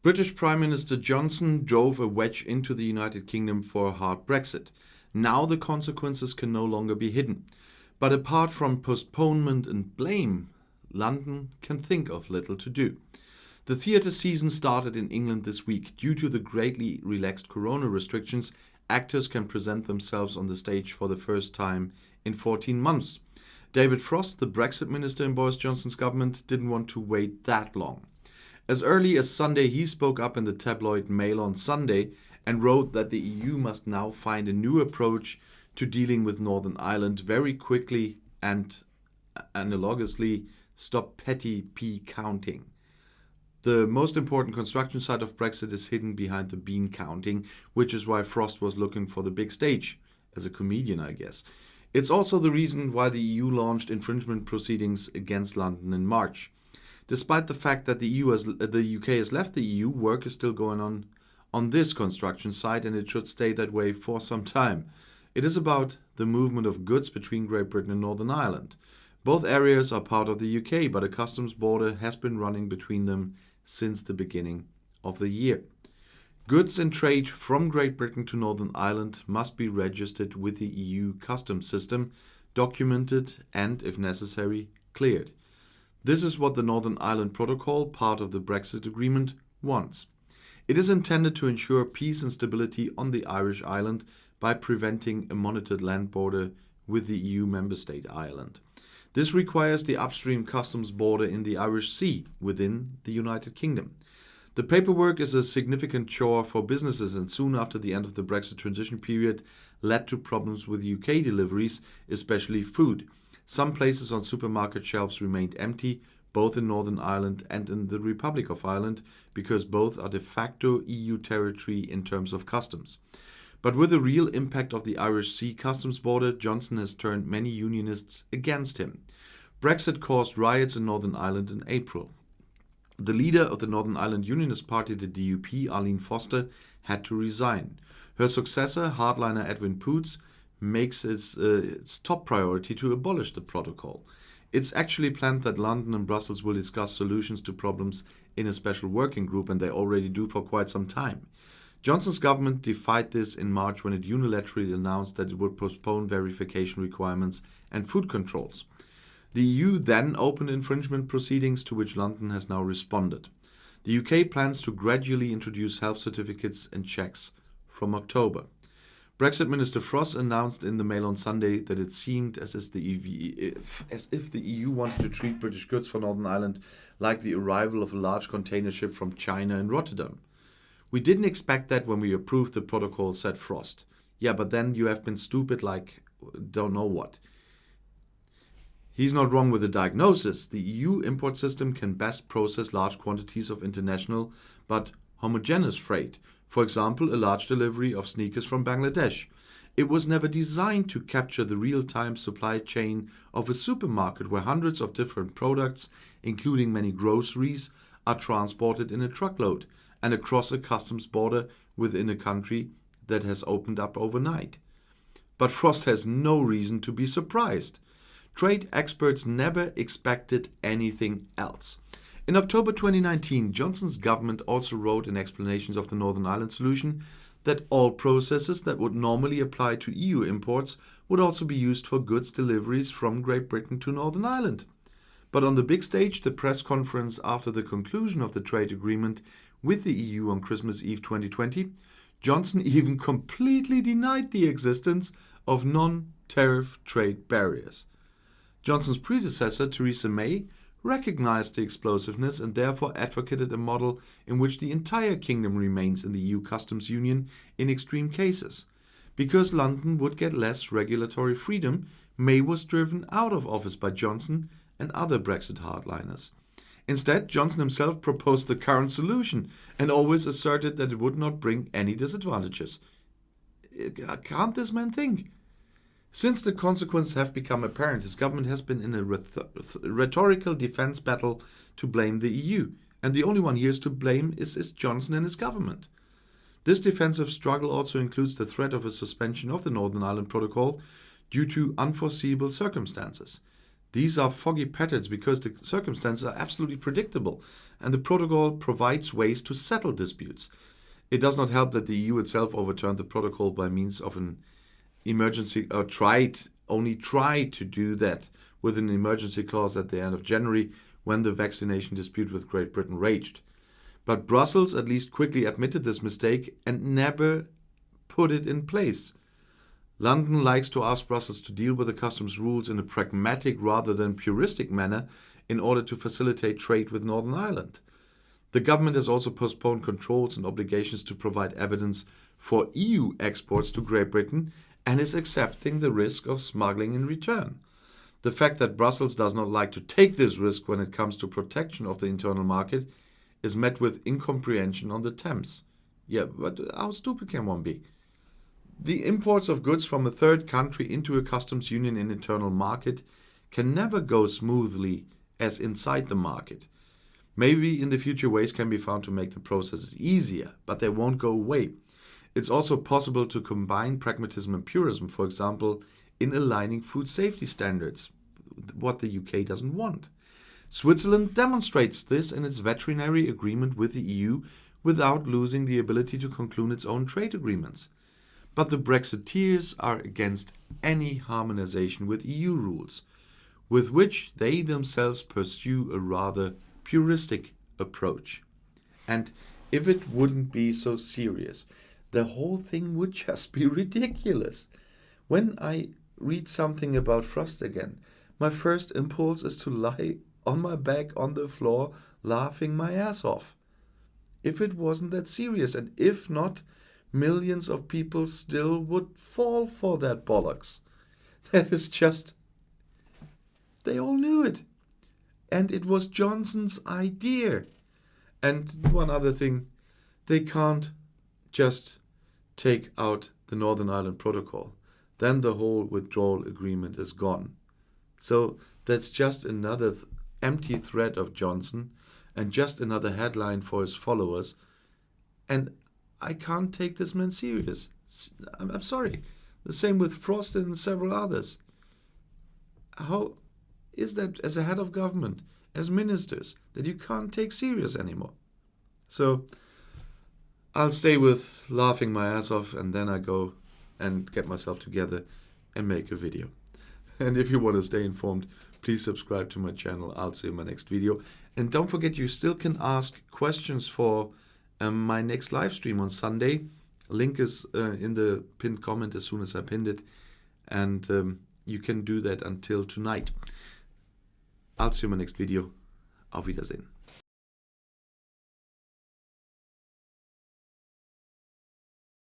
British Prime Minister Johnson drove a wedge into the United Kingdom for a hard Brexit. Now the consequences can no longer be hidden. But apart from postponement and blame, London can think of little to do. The theatre season started in England this week. Due to the greatly relaxed corona restrictions, actors can present themselves on the stage for the first time in 14 months. David Frost, the Brexit minister in Boris Johnson's government, didn't want to wait that long. As early as Sunday, he spoke up in the tabloid Mail on Sunday and wrote that the EU must now find a new approach to dealing with Northern Ireland very quickly and analogously stop petty pea counting. The most important construction site of Brexit is hidden behind the bean counting, which is why Frost was looking for the big stage, as a comedian, I guess. It's also the reason why the EU launched infringement proceedings against London in March. Despite the fact that the UK has left the EU, work is still going on this construction site, and it should stay that way for some time. It is about the movement of goods between Great Britain and Northern Ireland. Both areas are part of the UK, but a customs border has been running between them since the beginning of the year. Goods in trade from Great Britain to Northern Ireland must be registered with the EU customs system, documented and, if necessary, cleared. This is what the Northern Ireland Protocol, part of the Brexit agreement, wants. It is intended to ensure peace and stability on the Irish island by preventing a monitored land border with the EU member state Ireland. This requires the upstream customs border in the Irish Sea within the United Kingdom. The paperwork is a significant chore for businesses, and soon after the end of the Brexit transition period led to problems with UK deliveries, especially food. Some places on supermarket shelves remained empty, both in Northern Ireland and in the Republic of Ireland, because both are de facto EU territory in terms of customs. But with the real impact of the Irish Sea customs border, Johnson has turned many unionists against him. Brexit caused riots in Northern Ireland in April. The leader of the Northern Ireland Unionist Party, the DUP, Arlene Foster, had to resign. Her successor, hardliner Edwin Poots, makes its top priority to abolish the protocol. It's actually planned that London and Brussels will discuss solutions to problems in a special working group, and they already do for quite some time. Johnson's government defied this in March when it unilaterally announced that it would postpone verification requirements and food controls. The EU then opened infringement proceedings, to which London has now responded. The UK plans to gradually introduce health certificates and checks from October. Brexit Minister Frost announced in the Mail on Sunday that it seemed as if the EU wanted to treat British goods for Northern Ireland like the arrival of a large container ship from China in Rotterdam. "We didn't expect that when we approved the protocol," said Frost. "Yeah, but then you have been stupid like don't know what." He's not wrong with the diagnosis. The EU import system can best process large quantities of international but homogeneous freight. For example, a large delivery of sneakers from Bangladesh. It was never designed to capture the real-time supply chain of a supermarket where hundreds of different products, including many groceries, are transported in a truckload and across a customs border within a country that has opened up overnight. But Frost has no reason to be surprised. Trade experts never expected anything else. In October 2019, Johnson's government also wrote in explanations of the Northern Ireland solution that all processes that would normally apply to EU imports would also be used for goods deliveries from Great Britain to Northern Ireland. But on the big stage, the press conference after the conclusion of the trade agreement with the EU on Christmas Eve 2020, Johnson even completely denied the existence of non-tariff trade barriers. Johnson's predecessor, Theresa May, recognized the explosiveness and therefore advocated a model in which the entire kingdom remains in the EU customs union in extreme cases. Because London would get less regulatory freedom, May was driven out of office by Johnson and other Brexit hardliners. Instead, Johnson himself proposed the current solution and always asserted that it would not bring any disadvantages. Can't this man think? Since the consequences have become apparent, his government has been in a rhetorical defense battle to blame the EU, and the only one here is to blame is Johnson and his government. This defensive struggle also includes the threat of a suspension of the Northern Ireland Protocol due to unforeseeable circumstances. These are foggy patterns because the circumstances are absolutely predictable, and the protocol provides ways to settle disputes. It does not help that the EU itself overturned the protocol by means of an emergency, or only tried to do that with an emergency clause at the end of January when the vaccination dispute with Great Britain raged. But Brussels at least quickly admitted this mistake and never put it in place. London likes to ask Brussels to deal with the customs rules in a pragmatic rather than puristic manner in order to facilitate trade with Northern Ireland. The government has also postponed controls and obligations to provide evidence for EU exports to Great Britain and is accepting the risk of smuggling in return. The fact that Brussels does not like to take this risk when it comes to protection of the internal market is met with incomprehension on the Thames. Yeah, but how stupid can one be? The imports of goods from a third country into a customs union and internal market can never go smoothly as inside the market. Maybe in the future ways can be found to make the processes easier, but they won't go away. It's also possible to combine pragmatism and purism, for example, in aligning food safety standards, what the UK doesn't want. Switzerland demonstrates this in its veterinary agreement with the EU without losing the ability to conclude its own trade agreements. But the Brexiteers are against any harmonization with EU rules, with which they themselves pursue a rather puristic approach. And if it wouldn't be so serious, the whole thing would just be ridiculous. When I read something about frost again, my first impulse is to lie on my back on the floor laughing my ass off. If it wasn't that serious, and if not, millions of people still would fall for that bollocks. That is just... They all knew it. And it was Johnson's idea. And one other thing, they can't just take out the Northern Ireland Protocol. Then the whole withdrawal agreement is gone. So that's just another empty threat of Johnson and just another headline for his followers. And I can't take this man serious. I'm sorry. The same with Frost and several others. How is that as a head of government, as ministers, that you can't take serious anymore? So I'll stay with laughing my ass off, and then I go and get myself together and make a video. And if you want to stay informed, please subscribe to my channel. I'll see you in my next video. And don't forget, you still can ask questions for my next live stream on Sunday. Link is in the pinned comment as soon as I pinned it. And you can do that until tonight. I'll see you in my next video. Auf Wiedersehen.